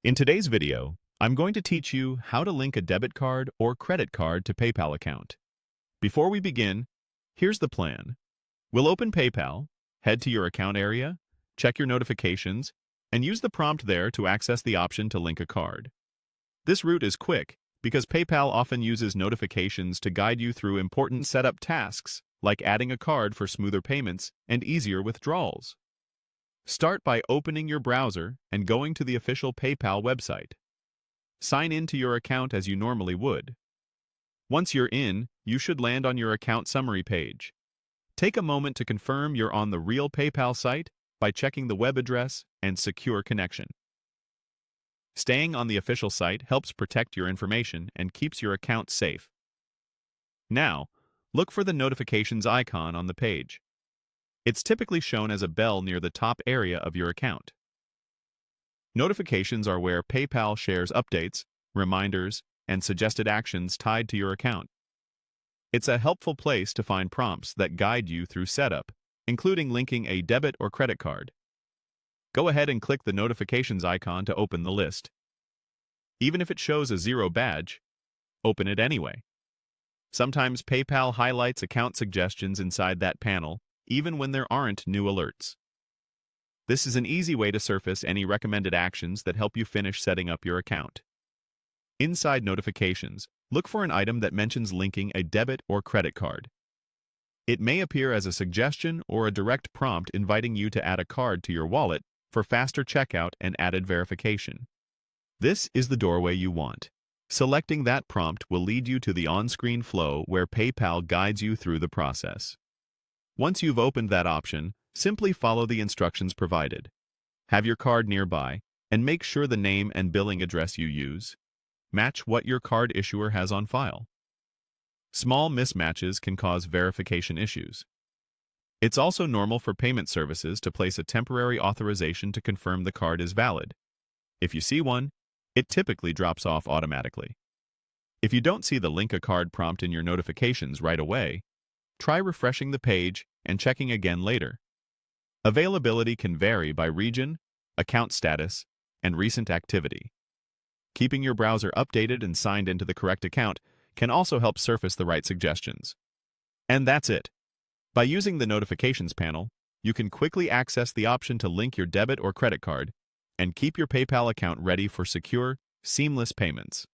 In today's video, I'm going to teach you how to link a debit card or credit card to PayPal account. Before we begin, here's the plan. We'll open PayPal, head to your account area, check your notifications, and use the prompt there to access the option to link a card. This route is quick because PayPal often uses notifications to guide you through important setup tasks like adding a card for smoother payments and easier withdrawals. Start by opening your browser and going to the official PayPal website. Sign in to your account as you normally would. Once you're in, you should land on your account summary page. Take a moment to confirm you're on the real PayPal site by checking the web address and secure connection. Staying on the official site helps protect your information and keeps your account safe. Now, look for the notifications icon on the page. It's typically shown as a bell near the top area of your account. Notifications are where PayPal shares updates, reminders, and suggested actions tied to your account. It's a helpful place to find prompts that guide you through setup, including linking a debit or credit card. Go ahead and click the notifications icon to open the list. Even if it shows a 0 badge, open it anyway. Sometimes PayPal highlights account suggestions inside that panel, even when there aren't new alerts. This is an easy way to surface any recommended actions that help you finish setting up your account. Inside notifications, look for an item that mentions linking a debit or credit card. It may appear as a suggestion or a direct prompt inviting you to add a card to your wallet for faster checkout and added verification. This is the doorway you want. Selecting that prompt will lead you to the on-screen flow where PayPal guides you through the process. Once you've opened that option, simply follow the instructions provided. Have your card nearby, and make sure the name and billing address you use match what your card issuer has on file. Small mismatches can cause verification issues. It's also normal for payment services to place a temporary authorization to confirm the card is valid. If you see one, it typically drops off automatically. If you don't see the link a card prompt in your notifications right away, try refreshing the page and checking again later. Availability can vary by region, account status, and recent activity. Keeping your browser updated and signed into the correct account can also help surface the right suggestions. And that's it. By using the notifications panel, you can quickly access the option to link your debit or credit card and keep your PayPal account ready for secure, seamless payments.